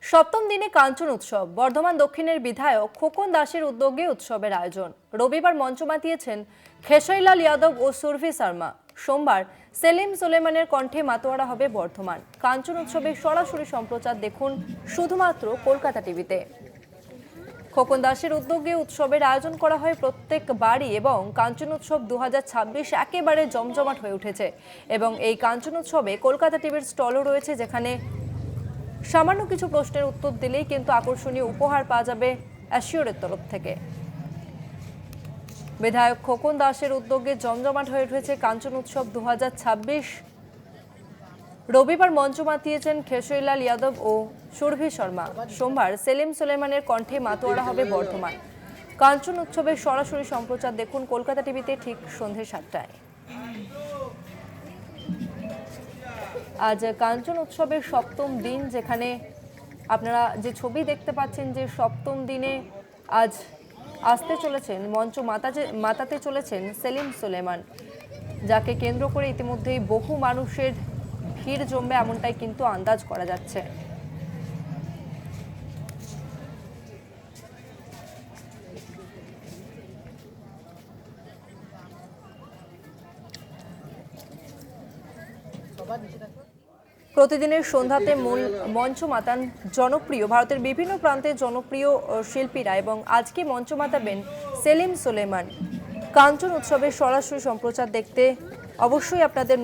সপ্তম দিনে কাঞ্চন উৎসব। বর্ধমান দক্ষিণের বিধায়ক খোকন দাসের উদ্যোগে উৎসবের আয়োজন। রবিবার মঞ্চ মাতিয়েছেন খেশরিলাল যাদব ও সুরভি শর্মা। সোমবার সেলিম সুলেমানের কণ্ঠে মাতোয়ারা হবে বর্ধমান। কাঞ্চন উৎসবের সরাসরি সম্প্রচার দেখুন শুধুমাত্র কলকাতা টিভিতে। খোকন দাসের উদ্যোগে উৎসবের আয়োজন করা হয় প্রত্যেক বাড়ি এবং কাঞ্চন উৎসব 2026 একেবারে জমজমাট হয়ে উঠেছে। এবং এই কাঞ্চন উৎসবে কলকাতা টিভির স্টলও রয়েছে, যেখানে সামান্য কিছু প্রশ্নের উত্তর দিলেই কিন্তু আকর্ষণীয় উপহার পাওয়া যাবে অ্যাসিওরের তরফ থেকে। বিধায়ক খোকন দাসের উদ্যোগে জমজমাট হয়ে উঠেছে কাঞ্চন উৎসব 2026। রবিবার মঞ্চ মাতিয়েছেন খেশরিলাল যাদব ও সুরভি শর্মা। সোমবার সেলিম সুলেমানের কণ্ঠে মাতোয়ারা হবে বর্ধমান। কাঞ্চন উৎসবের সরাসরি সম্প্রচার দেখুন কলকাতা টিভিতে ঠিক সন্ধ্যে 7টায়। আজ কাঞ্চন উৎসবের সপ্তম দিন, যেখানে আপনারা যে ছবি দেখতে পাচ্ছেন যে সপ্তম দিনে আজ আসতে চলেছেন, মঞ্চ মাতাতে চলেছেন সেলিম সুলেমান, যাকে কেন্দ্র করে ইতিমধ্যেই বহু মানুষের ভিড় জমবে এমনটাই কিন্তু আন্দাজ করা যাচ্ছে। প্রতিদিনের সন্ধ্যাতে মূল মঞ্চ মাতান জনপ্রিয় ভারতের বিভিন্ন প্রান্তের জনপ্রিয় শিল্পীরা, এবং আজকে মঞ্চ মাতাবেন সেলিম সুলেমান। কাঞ্চন উৎসবের সরাসরি সম্প্রচার দেখতে অবশ্যই আপনাদের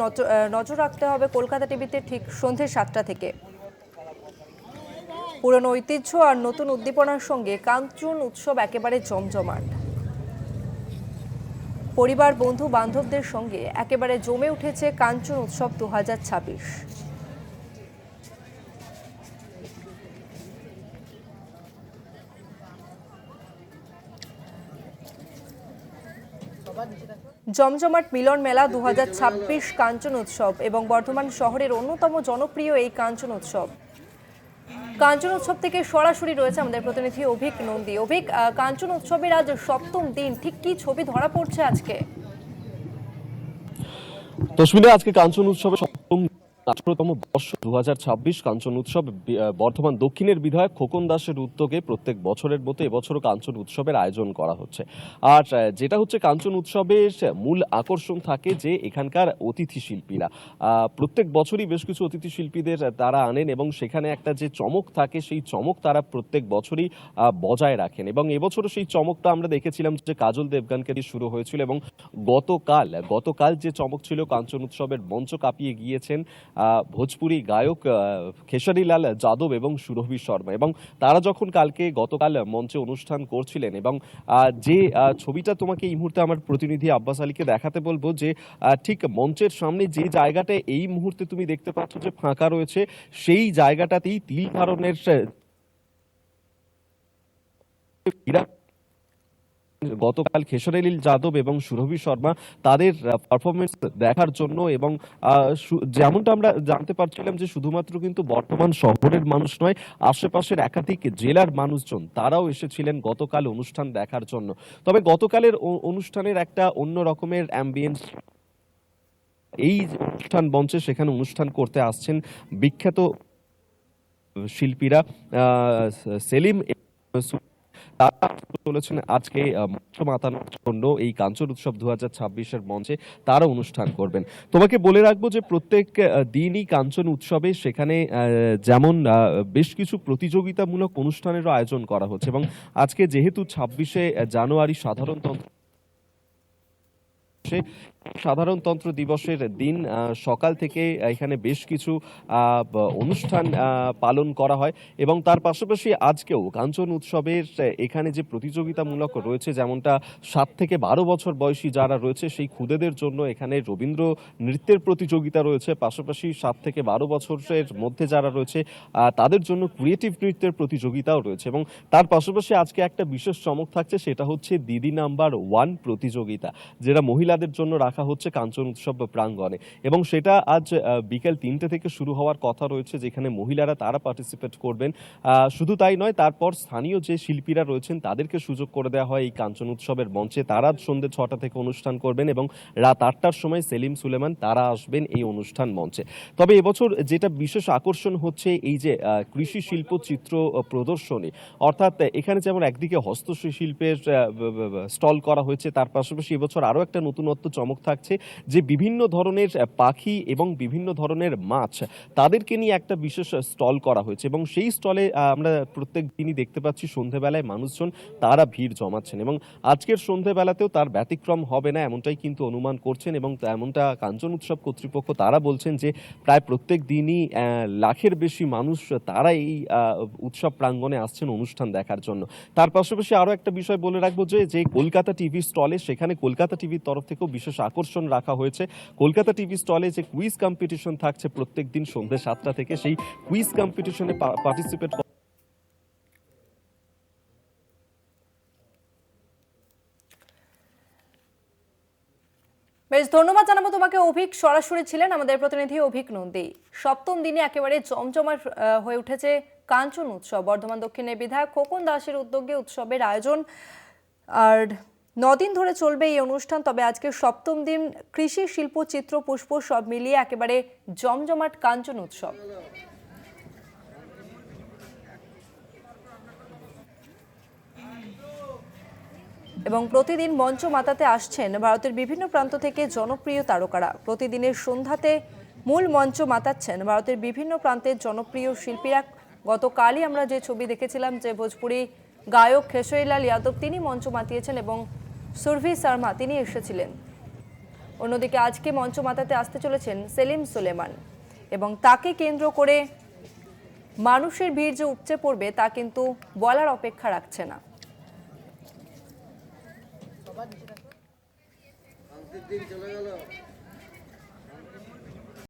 নজর রাখতে হবে কলকাতা টিভিতে ঠিক সন্ধ্যে 7টা থেকে। পুরনো ঐতিহ্য আর নতুন উদ্দীপনার সঙ্গে কাঞ্চন উৎসব একেবারে জমজমাট। পরিবার বন্ধু বান্ধবদের সঙ্গে একেবারে জমে উঠেছে কাঞ্চন উৎসব 2026। জমজমাট মিলন মেলা 2026 কাঞ্চন উৎসব এবং বর্ধমান শহরের অন্যতম জনপ্রিয় এই কাঞ্চন উৎসব। কাঞ্চন উৎসব থেকে সরাসরি রয়েছে আমাদের প্রতিনিধি অভিক নন্দী। অভিক, কাঞ্চন উৎসবের আজ সপ্তম দিন, ঠিক কি ছবি ধরা পড়ছে আজকে? তসমিনা, আজকে কাঞ্চন উৎসবের সপ্তম 18তম বর্ষ 2026 কাঞ্চন উৎসব বর্ধমান দক্ষিণের বিধায়ক খোকন দাসের উদ্যোগে প্রত্যেক বছরের মতো এবছরও কাঞ্চন উৎসবের আয়োজন করা হচ্ছে। আর যেটা হচ্ছে কাঞ্চন উৎসবের মূল আকর্ষণ থাকে যে এখানকার অতিথি শিল্পীরা প্রত্যেক বছরই বেশ কিছু অতিথি শিল্পীদের তারা আনেন এবং সেখানে একটা যে চমক থাকে সেই চমক তারা প্রত্যেক বছরই বজায় রাখেন। এবং এবছরও সেই চমকটা আমরা দেখেছিলাম যে কাজল দেবগানকে দিয়ে শুরু হয়েছিল এবং গতকাল যে চমক ছিল, কাঞ্চন উৎসবের মঞ্চ কাঁপিয়ে গিয়েছেন ভোজপুরি গায়ক খেশরিলাল যাদব এবং সুরভি শর্মা। এবং তারা যখন গতকাল মঞ্চে অনুষ্ঠান করছিলেন, এবং যে ছবিটা তোমাকে এই মুহূর্তে আমার প্রতিনিধি আব্বাস আলীকে দেখাতে বলবো, যে ঠিক মঞ্চের সামনে যে জায়গাটা এই মুহূর্তে তুমি দেখতে পাচ্ছ যে ফাঁকা রয়েছে, সেই জায়গাটাতেই তিল ধারণের গতকাল খেশরিলাল যাদব এবং সুরভি শর্মা তাদের পারফরমেন্স দেখার জন্য, এবং যেমনটা আমরা জানতে পারছিলাম যে শুধুমাত্র কিন্তু বর্ধমান শহরের মানুষ নয়, আশেপাশের একাধিক জেলার মানুষজন তারাও এসেছিলেন গতকাল অনুষ্ঠান দেখার জন্য। তবে গতকালের অনুষ্ঠানের একটা অন্য রকমের অ্যাম্বিয়েন্স। এই অনুষ্ঠান মঞ্চে সেখানে অনুষ্ঠান করতে আসছেন বিখ্যাত শিল্পীরা সেলিম তারা চলেছেন আজকে মঞ্চ মাতানোর জন্য এই কাঞ্চন উৎসব 2026-এর মঞ্চে তারা অনুষ্ঠান করবেন। তোমাকে বলে রাখবো যে প্রত্যেক দিনই কাঞ্চন উৎসবে সেখানে যেমন বেশ কিছু প্রতিযোগিতামূলক অনুষ্ঠানেরও আয়োজন করা হচ্ছে, এবং আজকে যেহেতু 26শে জানুয়ারি সাধারণতন্ত্র দিবসের দিন, সকাল থেকে এখানে বেশ কিছু অনুষ্ঠান পালন করা হয়। এবং তার পাশাপাশি আজকেও কাঞ্চন উৎসবের এখানে যে প্রতিযোগিতামূলক রয়েছে, যেমনটা 7 থেকে 12 বছর বয়সী যারা রয়েছে সেই খুদেদের জন্য এখানে রবীন্দ্র নৃত্যের প্রতিযোগিতা রয়েছে। পাশাপাশি 7 থেকে 12 বছরের মধ্যে যারা রয়েছে তাদের জন্য ক্রিয়েটিভ নৃত্যের প্রতিযোগিতাও রয়েছে। এবং তার পাশাপাশি আজকে একটা বিশেষ চমক থাকছে, সেটা হচ্ছে দিদি নাম্বার 1 প্রতিযোগিতা, যেটা মহিলাদের জন্য রাখা রাখা হচ্ছে কাঞ্চন উৎসব প্রাঙ্গণে, এবং সেটা আজ বিকেল 3টে থেকে শুরু হওয়ার কথা রয়েছে, যেখানে মহিলারা তারা পার্টিসিপেট করবেন। শুধু তাই নয়, তারপর স্থানীয় যে শিল্পীরা রয়েছেন তাদেরকে সুযোগ করে দেওয়া হয় এই কাঞ্চন উৎসবের মঞ্চে। তারা সন্ধ্যে 6টা থেকে অনুষ্ঠান করবেন এবং রাত 8টার সময় সেলিম সুলেমান তারা আসবেন এই অনুষ্ঠান মঞ্চে। তবে এবছর যেটা বিশেষ আকর্ষণ হচ্ছে এই যে কৃষি শিল্প চিত্র প্রদর্শনী, অর্থাৎ এখানে যেমন একদিকে হস্তশিল্পের স্টল করা হয়েছে, তার পাশাপাশি এবছর আরও একটা নতুনত্ব চমক থাকছে যে বিভিন্ন ধরনের পাখি এবং বিভিন্ন ধরনের মাছ তাদেরকে নিয়ে একটা বিশেষ স্টল করা হয়েছে, এবং সেই স্টলে আমরা প্রত্যেক দিনই দেখতে পাচ্ছি সন্ধেবেলায় মানুষজন তারা ভিড় জমাচ্ছেন, এবং আজকের সন্ধেবেলাতেও তার ব্যতিক্রম হবে না এমনটাই কিন্তু অনুমান করছেন। এবং এমনটা কাঞ্চন উৎসব কর্তৃপক্ষ তারা বলছেন যে প্রায় প্রত্যেক দিনই লাখের বেশি মানুষ তারা এই উৎসব প্রাঙ্গণে আসছেন অনুষ্ঠান দেখার জন্য। তার পাশাপাশি আরও একটা বিষয় বলে রাখবো যে কলকাতা টিভি স্টলে, সেখানে কলকাতা টিভির তরফ থেকেও বিশেষ আকর্ষণ রাখা হয়েছে। কলকাতা টিভি স্টলে যে কুইজ কম্পিটিশন থাকছে প্রত্যেক দিন সন্ধ্যে 7টা থেকে, সেই কুইজ কম্পিটিশনে পার্টিসিপেট বেশ, ধন্যবাদ জানাবো তোমাকে অভিক। সরাসরি ছিলেন আমাদের প্রতিনিধি অভিক নন্দী। সপ্তম দিনে একেবারে জমজমাট হয়ে উঠেছে কাঞ্চন উৎসব। বর্ধমান দক্ষিণের বিধায়ক খোকন দাসের উদ্যোগে উৎসবের আয়োজন, আর 9 দিন ধরে চলবে এই অনুষ্ঠান। তবে আজকে সপ্তম দিন, কৃষি শিল্প চিত্র পুষ্প সব মিলিয়ে একেবারে জমজমাট কাঞ্চন উৎসব। এবং প্রতিদিন মঞ্চ মাতাতে আসছেন ভারতের বিভিন্ন প্রান্ত থেকে জনপ্রিয় তারকারা। প্রতিদিনের সন্ধ্যাতে মূল মঞ্চ মাতাচ্ছেন ভারতের বিভিন্ন প্রান্তের জনপ্রিয় শিল্পীরা। গতকালই আমরা যে ছবি দেখেছিলাম, যে ভোজপুরি গায়ক খেশরিলাল যাদব তিনি মঞ্চ মাতিয়েছেন, এবং সুরভি শর্মা তিনি এসেছিলেন। অন্যদিকে আজকে মঞ্চ মাতাতে আসতে চলেছেন সেলিম সুলেমান, এবং তাকে কেন্দ্র করে মানুষের ভিড় যে উপচে পড়বে তা কিন্তু বলার অপেক্ষা রাখছে না। দিন চলে গেল।